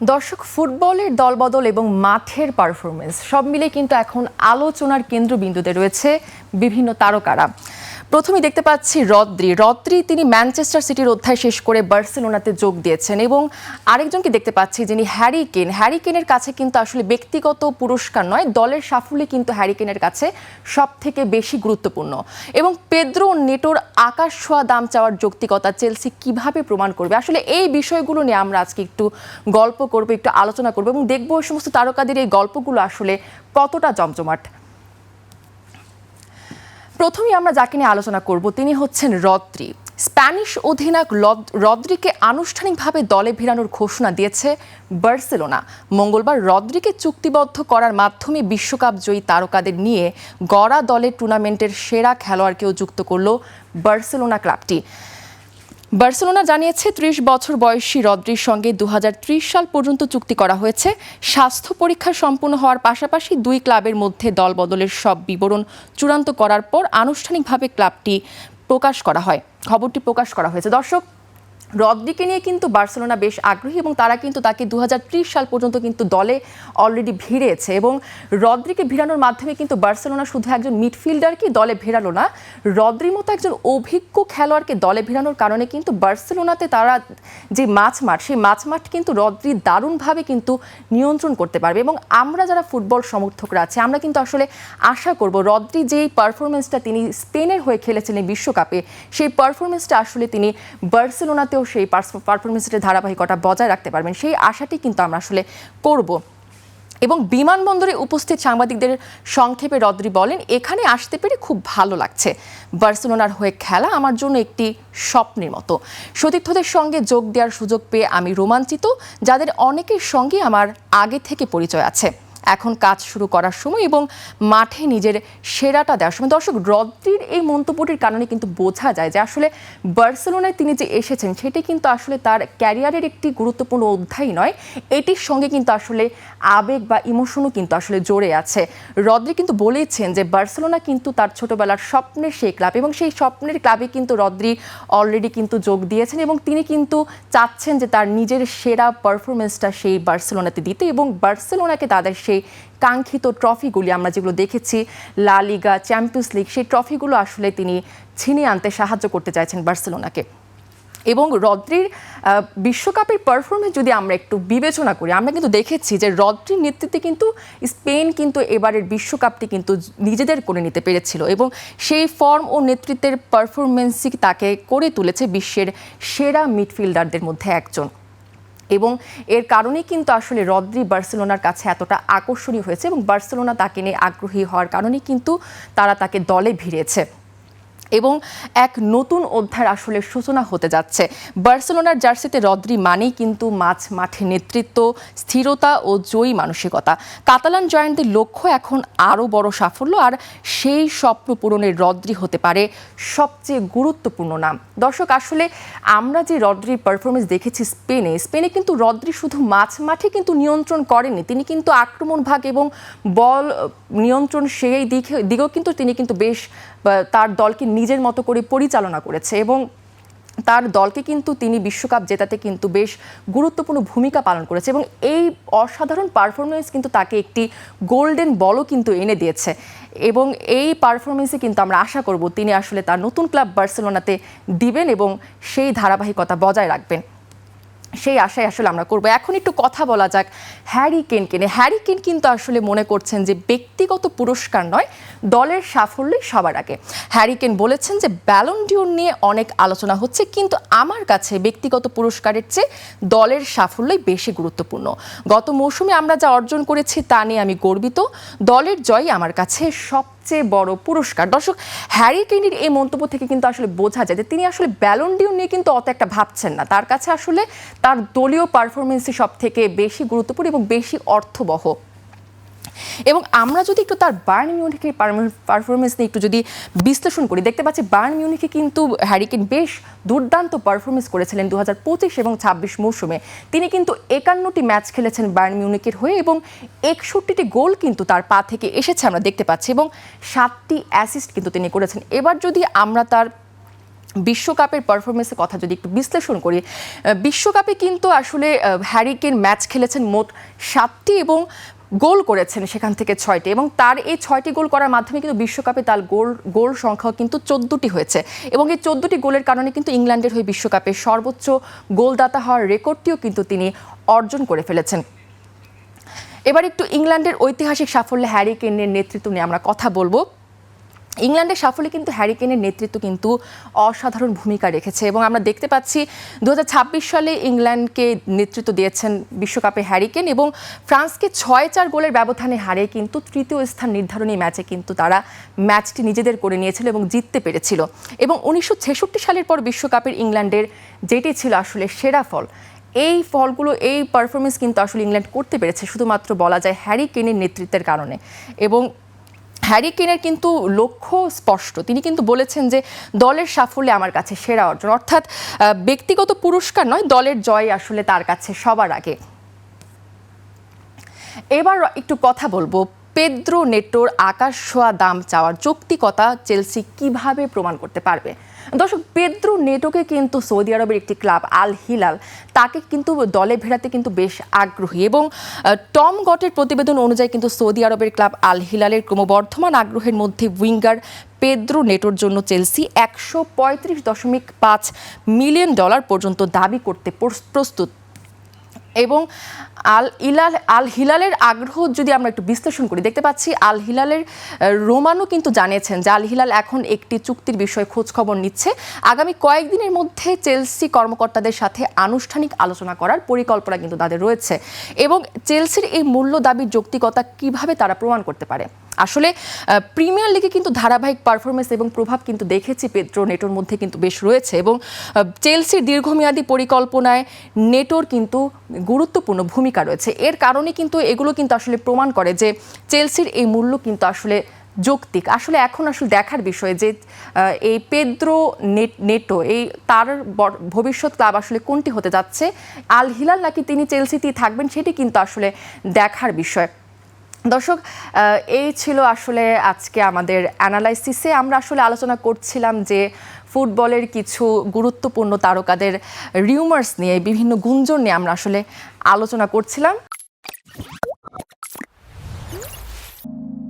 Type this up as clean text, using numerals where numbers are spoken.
দর্শক, ফুটবলের দলবদল এবং মাঠের পারফরমেন্স সব মিলে কিন্তু এখন আলোচনার কেন্দ্রবিন্দুতে রয়েছে বিভিন্ন তারকারা। প্রথমেই দেখতে পাচ্ছি রদ্রি তিনি ম্যানচেস্টার সিটির অধ্যায় শেষ করে বার্সেলোনাতে যোগ দিয়েছেন এবং আরেকজনকে দেখতে পাচ্ছি যিনি হ্যারি কেনের কাছে কিন্তু আসলে ব্যক্তিগত পুরস্কার নয়, দলের সাফল্য কিন্তু হ্যারি কেনের কাছে সব থেকে বেশি গুরুত্বপূর্ণ। এবং পেদ্রো নেটোর আকাশ ছোঁয়া দাম চাওয়ার যৌক্তিকতা চেলসি কিভাবে প্রমাণ করবে, আসলে এই বিষয়গুলো নিয়ে আমরা আজকে একটু গল্প করবো, একটু আলোচনা করবো এবং দেখবো ওই সমস্ত তারকাদের এই গল্পগুলো আসলে কতটা জমজমাট। প্রথমেই আমরা যাকে নিয়ে আলোচনা করব তিনি হচ্ছেন রদ্রি। স্প্যানিশ অধিনায়ক রদ্রিকে আনুষ্ঠানিকভাবে দলে ফেরানোর ঘোষণা দিয়েছে বার্সেলোনা। মঙ্গলবার রদ্রিকে চুক্তিবদ্ধ করার মাধ্যমে বিশ্বকাপ জয়ী তারকাদের নিয়ে গড়া দলের টুর্নামেন্টের সেরা খেলোয়াড়কেও যুক্ত করল বার্সেলোনা ক্লাবটি। বার্সেলোনা জানিয়েছে ৩০ বছর বয়সী রদ্রির সঙ্গে ২০৩০ সাল পর্যন্ত চুক্তি করা হয়েছে। স্বাস্থ্য পরীক্ষা সম্পূর্ণ হওয়ার পাশাপাশি দুই ক্লাবের মধ্যে দলবদলের সব বিবরণ চূড়ান্ত করার পর আনুষ্ঠানিকভাবে খবরটি প্রকাশ করা হয়েছে। দর্শক, রদ্রিকে নিয়ে কিন্তু বার্সেলোনা বেশ আগ্রহী এবং তারা কিন্তু তাকে ২০৩০ সাল পর্যন্ত কিন্তু দলে অলরেডি ভিড়িয়েছে এবং রদ্রিকে ভিড়ানোর মাধ্যমে কিন্তু বার্সেলোনা শুধু একজন মিডফিল্ডারকে দলে ভিড়ালো না, রদ্রির মতো একজন অভিজ্ঞ খেলোয়াড়কে দলে ভিড়ানোর কারণে কিন্তু বার্সেলোনাতে তারা যে মাঝমাঠ, সেই মাঝমাঠ কিন্তু রদ্রি দারুণভাবে কিন্তু নিয়ন্ত্রণ করতে পারবে। এবং আমরা যারা ফুটবল সমর্থকরা আছি, আমরা কিন্তু আসলে আশা করব রদ্রি যেই পারফরমেন্সটা তিনি স্পেনের হয়ে খেলেছিলেন বিশ্বকাপে, সেই পারফরমেন্সটা আসলে তিনি বার্সেলোনাতে সেই পারফরমেন্সের ধারাবাহিকতা বজায় রাখতে পারবেন, সেই আশাটি কিন্তু আমরা আসলে করব। এবং বিমানবন্দরে উপস্থিত সাংবাদিকদের সংক্ষেপে রদ্রি বলেন, এখানে আসতে পেরে খুব ভালো লাগছে। বার্সেলোনার হয়ে খেলা আমার জন্য একটি স্বপ্নের মতো। সতীর্থদের সঙ্গে যোগ দেওয়ার সুযোগ পেয়ে আমি রোমাঞ্চিত, যাদের অনেকের সঙ্গে আমার আগে থেকে পরিচয় আছে। এখন কাজ শুরু করার সময় এবং মাঠে নিজের সেরাটা দেওয়ার সময়। দর্শক, রদ্রির এই মন্তব্যটির কারণে কিন্তু বোঝা যায় যে আসলে বার্সেলোনায় তিনি যে এসেছেন সেটি কিন্তু আসলে তার ক্যারিয়ারের একটি গুরুত্বপূর্ণ অধ্যায় নয়, এটির সঙ্গে কিন্তু আসলে আবেগ বা ইমোশনও কিন্তু আসলে জড়ে আছে। রদ্রি কিন্তু বলেছেন যে বার্সেলোনা কিন্তু তার ছোটবেলার স্বপ্নের সেই ক্লাব এবং সেই স্বপ্নের ক্লাবে কিন্তু রদ্রি অলরেডি কিন্তু যোগ দিয়েছেন এবং তিনি কিন্তু চাচ্ছেন যে তার নিজের সেরা পারফরমেন্সটা সেই বার্সেলোনাতে দিতে এবং বার্সেলোনাকে তাদের সেই কাঙ্ক্ষিত ট্রফিগুলি আমরা যেগুলো দেখেছি, লা লিগা, চ্যাম্পিয়ন্স লিগ, সেই ট্রফিগুলো আসলে তিনি ছিনিয়ে আনতে সাহায্য করতে চাইছেন বার্সেলোনাকে। এবং রদ্রির বিশ্বকাপের পারফরমেন্স যদি আমরা একটু বিবেচনা করি, আমরা কিন্তু দেখেছি যে রদ্রির নেতৃত্বে কিন্তু স্পেন কিন্তু এবারের বিশ্বকাপটি কিন্তু নিজেদের করে নিতে পেরেছিল এবং সেই ফর্ম ও নেতৃত্বের পারফরমেন্সই তাকে করে তুলেছে বিশ্বের সেরা মিডফিল্ডারদের মধ্যে একজন। এবং এর কারণেই কিন্তু আসলে রদ্রি বার্সেলোনার কাছে এতটা আকর্ষণীয় হয়েছে এবং বার্সেলোনা তাকে নিয়ে আগ্রহী হওয়ার কারণেই কিন্তু তারা তাকে দলে ভিড়িয়েছে এবং এক নতুন অধ্যায়ের আসলে সূচনা হতে যাচ্ছে। বার্সেলোনার জার্সিতে রদ্রি মানেই কিন্তু মাঠে নেতৃত্ব, স্থিরতা ও জয়ী মানসিকতা। কাতালান জয়ান্টদের লক্ষ্য এখন আরও বড় সাফল্য, আর সেই স্বপ্ন পূরণের রদ্রি হতে পারে সবচেয়ে গুরুত্বপূর্ণ নাম। দর্শক, আসলে আমরা যে রদ্রির পারফরমেন্স দেখেছি স্পেনে কিন্তু রদ্রি শুধু মাঠে কিন্তু নিয়ন্ত্রণ করেননি, তিনি কিন্তু আক্রমণ ভাগ এবং বল নিয়ন্ত্রণ সেই দিকেও কিন্তু তিনি কিন্তু বেশ তার দলকে নিজের মতো করে পরিচালনা করেছে এবং তার দলকে কিন্তু তিনি বিশ্বকাপ জেতাতে কিন্তু বেশ গুরুত্বপূর্ণ ভূমিকা পালন করেছে এবং এই অসাধারণ পারফরমেন্স কিন্তু তাকে একটি গোল্ডেন বলও কিন্তু এনে দিয়েছে এবং এই পারফরমেন্সে কিন্তু আমরা আশা করব তিনি আসলে তার নতুন ক্লাব বার্সেলোনাতে দিবেন এবং সেই ধারাবাহিকতা বজায় রাখবেন, সেই আশায় আসলে আমরা করবো। এখন একটু কথা বলা যাক হ্যারি কেনকে নিয়ে। হ্যারি কেন কিন্তু আসলে মনে করছেন যে ব্যক্তিগত পুরস্কার নয়, দলের সাফল্যই সবার আগে। হ্যারি কেন বলেছেন যে ব্যালন ডিওর নিয়ে অনেক আলোচনা হচ্ছে, কিন্তু আমার কাছে ব্যক্তিগত পুরস্কারের চেয়ে দলের সাফল্যই বেশি গুরুত্বপূর্ণ। গত মৌসুমে আমরা যা অর্জন করেছি তা নিয়ে আমি গর্বিত, দলের জয় আমার কাছে সবচেয়ে বড় পুরস্কার। দর্শক, হ্যারি কেনের এই মন্তব্য থেকে কিন্তু আসলে বোঝা যায় যে তিনি আসলে ব্যালন ডিওর নিয়ে কিন্তু অত একটা ভাবছেন না, তার কাছে আসলে তার দলীয় পারফরমেন্সই সব থেকে বেশি গুরুত্বপূর্ণ এবং বেশি অর্থবহ। এবং আমরা যদি একটু তার বায়ার্ন মিউনিখের পারফরমেন্স নিয়ে একটু যদি বিশ্লেষণ করি, দেখতে পাচ্ছি বায়ার্ন মিউনিখে কিন্তু হ্যারি কেন বেশ দুর্দান্ত পারফরমেন্স করেছিলেন ২০২৫ এবং ২৬ মৌসুমে। তিনি কিন্তু ৫১টি ম্যাচ খেলেছেন বায়ার্ন মিউনিখের হয়ে এবং ৬১টি গোল কিন্তু তার পা থেকে এসেছে আমরা দেখতে পাচ্ছি এবং ৭টি অ্যাসিস্ট কিন্তু তিনি করেছেন। এবার যদি আমরা তার বিশ্বকাপের পারফরমেন্সের কথা যদি একটু বিশ্লেষণ করি, বিশ্বকাপে কিন্তু আসলে হ্যারি কেন ম্যাচ খেলেছেন মোট 7টি এবং গোল করেছেন সেখান থেকে 6টি, এবং তার এই 6টি গোল করার মাধ্যমে কিন্তু বিশ্বকাপে তার গোল সংখ্যাও কিন্তু 14টি হয়েছে, এবং এই 14টি গোলের কারণে কিন্তু ইংল্যান্ডের হয়ে বিশ্বকাপে সর্বোচ্চ গোলদাতা হওয়ার রেকর্ডটিও কিন্তু তিনি অর্জন করে ফেলেছেন। এবার একটু ইংল্যান্ডের ঐতিহাসিক সাফল্যে হ্যারি কেনের নেতৃত্ব নিয়ে আমরা কথা বলবো। ইংল্যান্ডের সাফল্যে কিন্তু হ্যারি কেনের নেতৃত্ব কিন্তু অসাধারণ ভূমিকা রেখেছে, এবং আমরা দেখতে পাচ্ছি 2026 সালে ইংল্যান্ডকে নেতৃত্ব দিয়েছেন বিশ্বকাপে হ্যারি কেন, এবং ফ্রান্সকে 6-4 গোলের ব্যবধানে হারিয়ে কিন্তু তৃতীয় স্থান নির্ধারণী ম্যাচে কিন্তু তারা ম্যাচটি নিজেদের করে নিয়েছিল এবং জিততে পেরেছিল। এবং 1966 সালের পর বিশ্বকাপের ইংল্যান্ডের যেটি ছিল আসলে সেরা ফল, এই ফলগুলো, এই পারফরমেন্স কিন্তু আসলে ইংল্যান্ড করতে পেরেছে শুধুমাত্র বলা যায় হ্যারি কেনের নেতৃত্বের কারণে। এবং হ্যারি কেনের কিন্তু লক্ষ্য স্পষ্ট, তিনি কিন্তু বলেছেন যে দলের সাফল্যে আমার কাছে সেরা অর্জন, অর্থাৎ ব্যক্তিগত পুরস্কার নয়, দলের জয় আসলে তার কাছে সবার আগে। এবার একটু কথা বলবো পেদ্রো নেটোর আকাশ ছোঁয়া দাম চাওয়ার যৌক্তিকতা চেলসি কিভাবে প্রমাণ করতে পারবে। দর্শক, পেদ্রো নেটোকে কিন্তু সৌদি আরবের একটি ক্লাব আল হিলাল তাকে কিন্তু দলে ভেড়াতে কিন্তু বেশ আগ্রহী, এবং টম গটের প্রতিবেদন অনুযায়ী কিন্তু সৌদি আরবের ক্লাব আল হিলালের ক্রমবর্ধমান আগ্রহের মধ্যে উইঙ্গার পেদ্রো নেটোর জন্য চেলসি $135.5 মিলিয়ন পর্যন্ত দাবি করতে প্রস্তুত। এবং আল হিলালের আগ্রহ যদি আমরা একটু বিশ্লেষণ করি, দেখতে পাচ্ছি আল হিলালের রোমানও কিন্তু জানিয়েছেন যে আল হিলাল এখন একটি চুক্তির বিষয়ে খোঁজখবর নিচ্ছে। আগামী কয়েকদিনের মধ্যে চেলসি কর্মকর্তাদের সাথে আনুষ্ঠানিক আলোচনা করার পরিকল্পনা কিন্তু তাদের রয়েছে, এবং চেলসির এই মূল্য দাবির যৌক্তিকতা কিভাবে তারা প্রমাণ করতে পারে। আসলে প্রিমিয়ার লিগে কিন্তু ধারাবাহিক পারফরমেন্স এবং প্রভাব কিন্তু দেখেছি পেদ্রো নেটোর মধ্যে কিন্তু বেশ রয়েছে, এবং চেলসির দীর্ঘমেয়াদী পরিকল্পনায় নেটোর কিন্তু গুরুত্বপূর্ণ ভূমিকা রয়েছে। এর কারণে কিন্তু এগুলো কিন্তু আসলে প্রমাণ করে যে চেলসির এই মূল্য কিন্তু আসলে যৌক্তিক। আসলে এখন আসলে দেখার বিষয় যে এই পেদ্রো নেটো এই তার ভবিষ্যৎ ক্লাব আসলে কোনটি হতে যাচ্ছে, আল হিলাল নাকি তিনি চেলসিতেই থাকবেন, সেটি কিন্তু আসলে দেখার বিষয়। দর্শক, এই ছিল আসলে আজকে আমাদের অ্যানালাইসিসে। আমরা আসলে আলোচনা করছিলাম যে ফুটবলের কিছু গুরুত্বপূর্ণ তারকাদের রিউমার্স নিয়ে, বিভিন্ন গুঞ্জন নিয়ে আমরা আসলে আলোচনা করছিলাম।